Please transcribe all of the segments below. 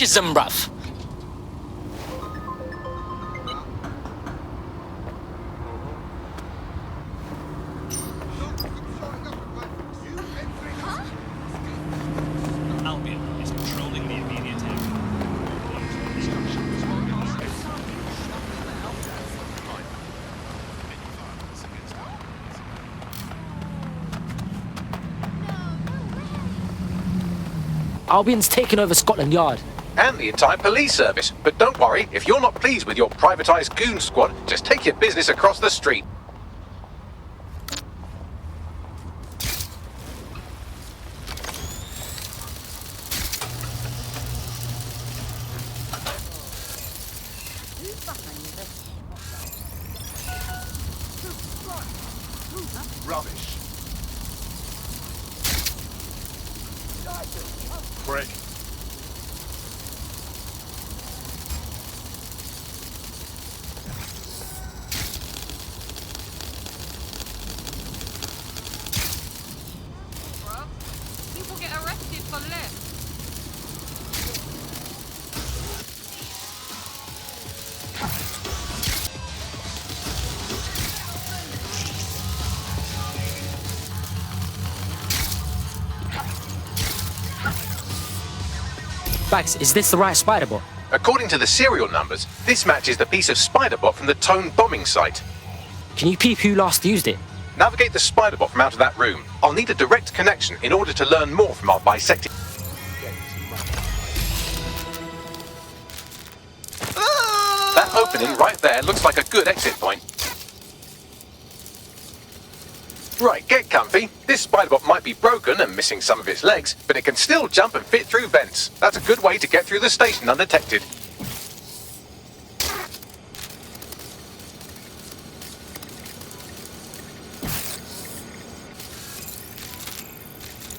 Fascism, bruv. Albion is patrolling the immediate area. Albion's taken over Scotland Yard. And the entire police service. But don't worry, if you're not pleased with your privatised goon squad, just take your business across the street. Rubbish. Prick. People get arrested for less. Bags, is this the right spider bot? According to the serial numbers, this matches the piece of spider bot from the Tone bombing site. Can you peep who last used it? Navigate the spider bot from out of that room. I'll need a direct connection in order to learn more from our bisecting. That opening right there looks like a good exit point. Right, get comfy. This spider bot might be broken and missing some of its legs, but it can still jump and fit through vents. That's a good way to get through the station undetected.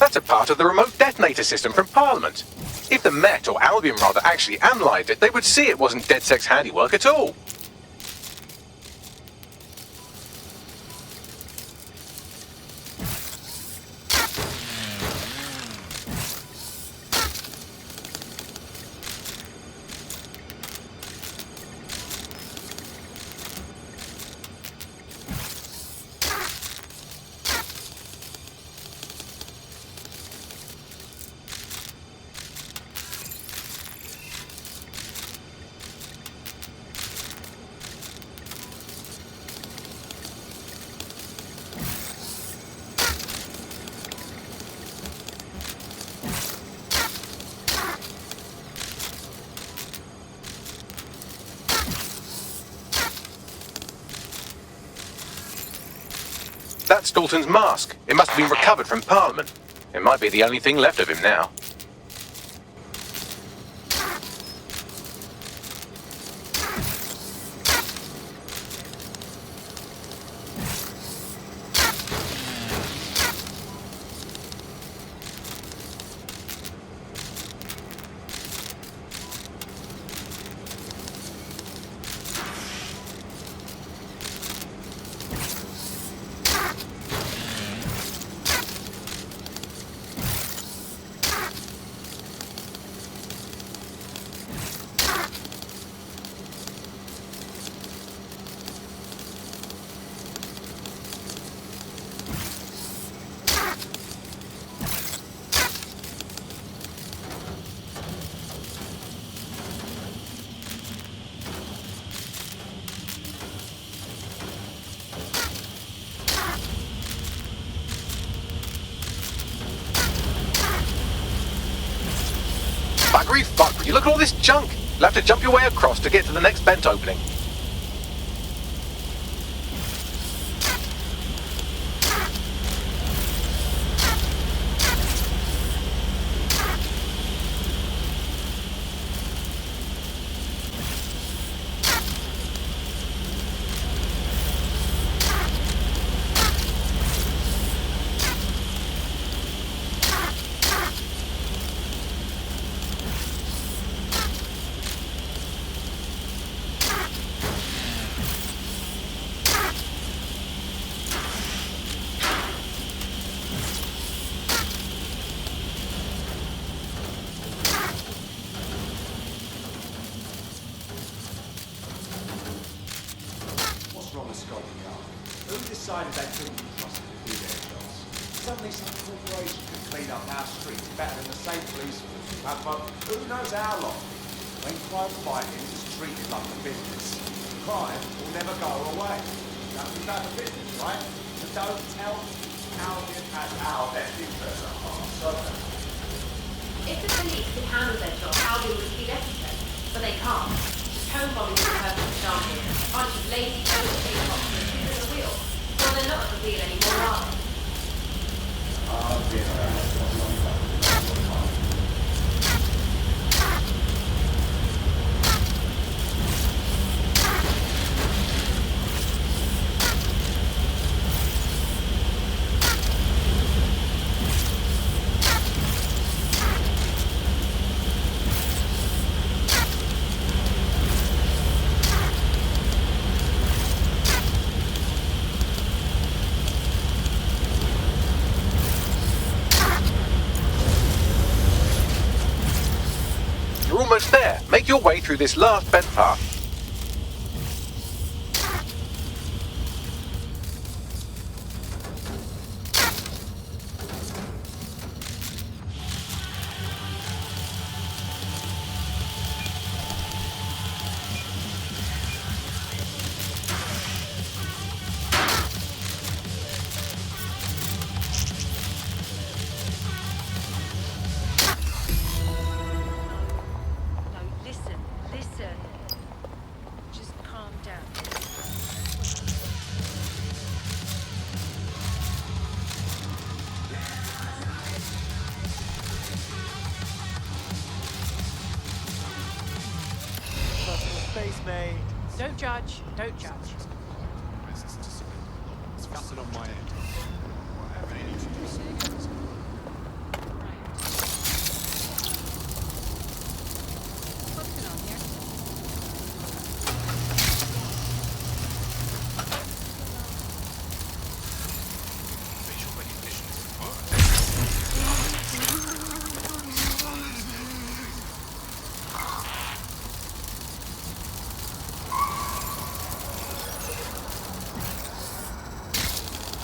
That's a part of the remote detonator system from Parliament. If the Met, or Albion rather, actually analysed it, they would see it wasn't DedSec's handiwork at all. That's Dalton's mask. It must have been recovered from Parliament. It might be the only thing left of him now. Buggery fuck, would you look at all this junk? You'll have to jump your way across to get to the next vent opening. suddenly some corporation can clean up our streets better than the state police have for who knows how long. When crime fighting is treated like a business, crime will never go away. That's about the business, right? So don't tell how it has our best interests at heart. So, if the police could handle their job, Albion would be necessary, but they can't. Home bombing is a perfect example. A bunch of lazy, overpaid cops with two at the wheel. Well, they're not at the wheel anymore, are they? You're almost there. Make your way through this last bent path. No, listen. Just calm down. space, mate. Don't judge. Don't judge. It's nothing on my end. Whatever you need to do. What's going on here? Facial recognition is required.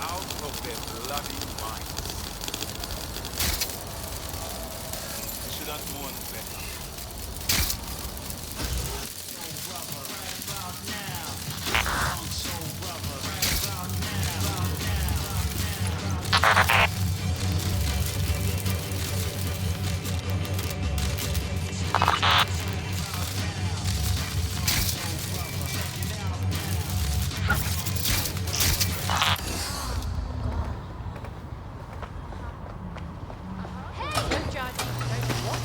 Out of their bloody minds. They should have known better. Don't judge. Don't what?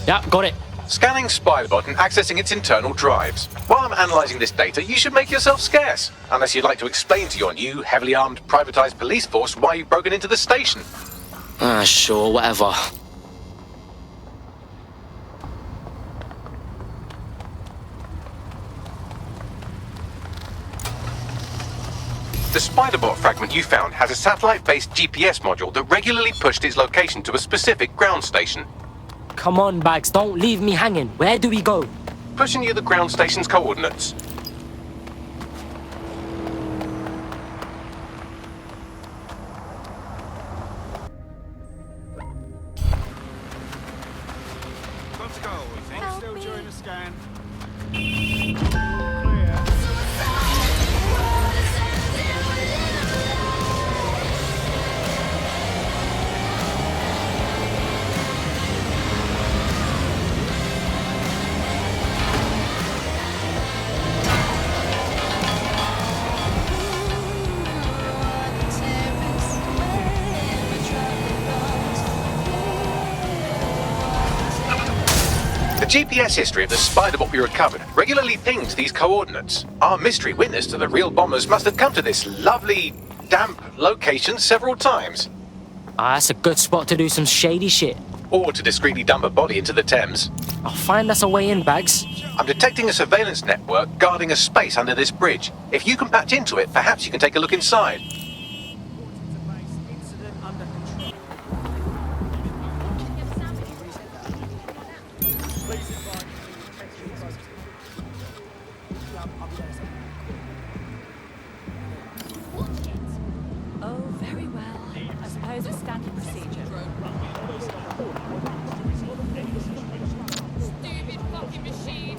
Yeah, got it. Scanning Spiderbot and accessing its internal drives. While I'm analysing this data, you should make yourself scarce. Unless you'd like to explain to your new, heavily armed, privatised police force why you've broken into the station. Sure, whatever. The Spiderbot fragment you found has a satellite-based GPS module that regularly pushed its location to a specific ground station. Come on, Bags, don't leave me hanging. Where do we go? Pushing you the ground station's coordinates. Time to go, we think. Still during the scan. The GPS history of the Spiderbot we recovered regularly pings these coordinates. Our mystery witness to the real bombers must have come to this lovely, damp location several times. Ah, that's a good spot to do some shady shit. Or to discreetly dump a body into the Thames. I'll find us a way in, Bags. I'm detecting a surveillance network guarding a space under this bridge. If you can patch into it, perhaps you can take a look inside. Oh, very well. I suppose it's standard procedure. Stupid fucking machine.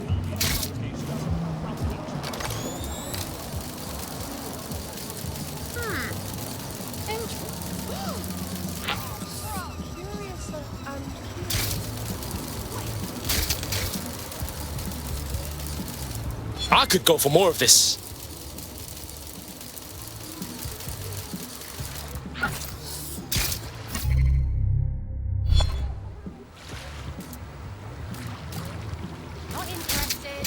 I could go for more of this. Not interested.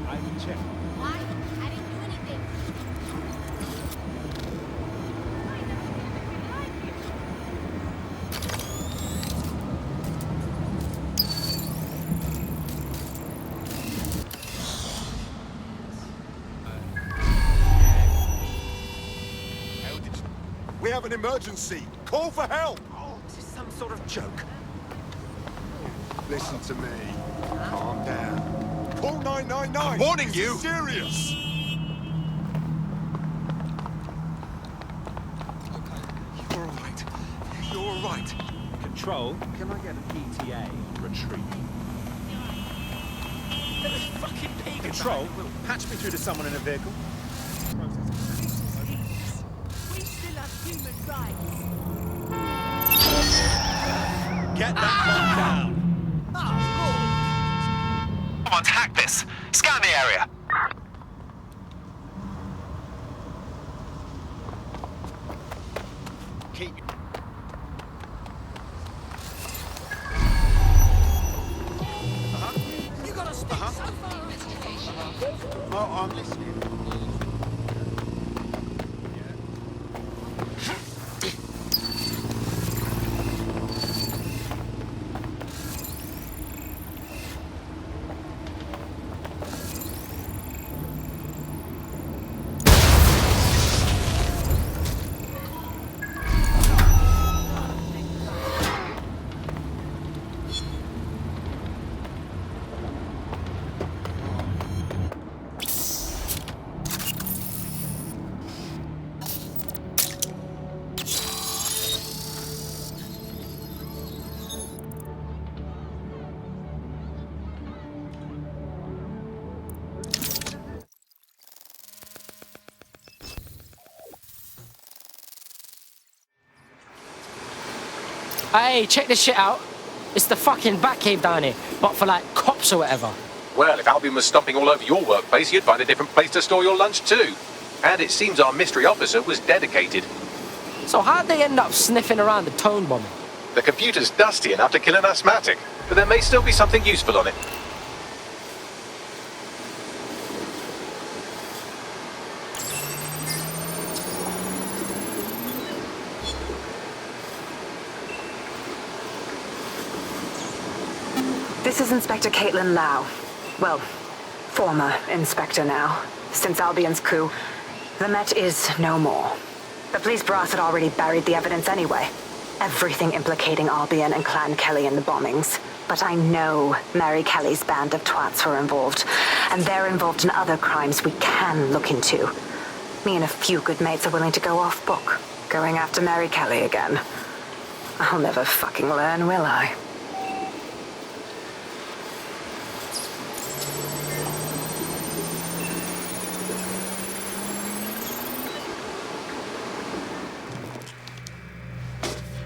I can check. Why? I didn't do anything. We have an emergency. Call for help. Oh, is this some sort of joke? Listen to me. Calm down. Call 999. I'm warning This you. is serious. You're all right. You're all right. Control, can I get an ETA on retreat? Those fucking pagans. Control, patch me through to someone in a vehicle. We still have human rights. Get that one down. Come on, hack this. Scan the area. Keep. You gotta speak Oh, I'm listening. Hey, check this shit out. It's the fucking Batcave down here, but for like cops or whatever. Well, if Albion was stomping all over your workplace, you'd find a different place to store your lunch too. And it seems our mystery officer was dedicated. So how'd they end up sniffing around the tone bombing? The computer's dusty enough to kill an asthmatic, but there may still be something useful on it. This is Inspector Caitlin Lau. Well, former inspector now. Since Albion's coup, the Met is no more. The police brass had already buried the evidence anyway. Everything implicating Albion and Clan Kelly in the bombings. But I know Mary Kelly's band of twats were involved, and they're involved in other crimes we can look into. Me and a few good mates are willing to go off book, going after Mary Kelly again. I'll never fucking learn, will I?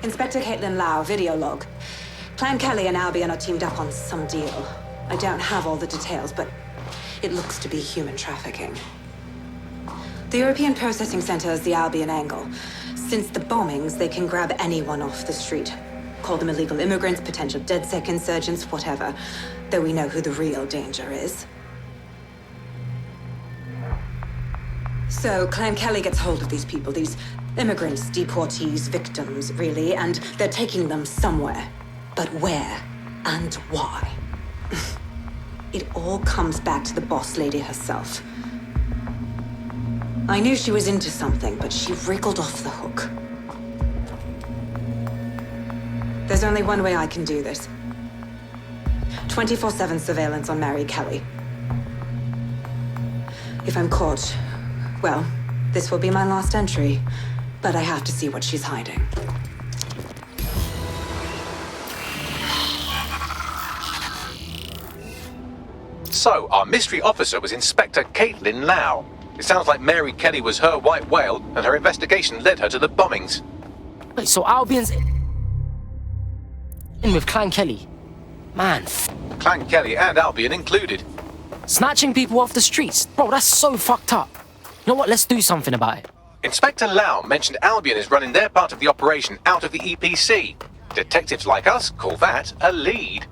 Inspector Caitlin Lau, video log. Clan Kelly and Albion are teamed up on some deal. I don't have all the details, but it looks to be human trafficking. The European Processing Center is the Albion angle. Since the bombings, they can grab anyone off the street. Call them illegal immigrants, potential DedSec insurgents, whatever. Though we know who the real danger is. So, Clan Kelly gets hold of these people, these immigrants, deportees, victims, really, and they're taking them somewhere. But where and why? It all comes back to the boss lady herself. I knew she was into something, but she wriggled off the hook. There's only one way I can do this. 24/7 surveillance on Mary Kelly. If I'm caught, well, this will be my last entry. But I have to see what she's hiding. So, our mystery officer was Inspector Caitlin Lau. It sounds like Mary Kelly was her white whale, and her investigation led her to the bombings. Wait, so Albion's in with Clan Kelly? Man, Clan Kelly and Albion included. snatching people off the streets. Bro, that's so fucked up. You know what? Let's do something about it. Inspector Lau mentioned Albion is running their part of the operation out of the EPC. Detectives like us call that a lead.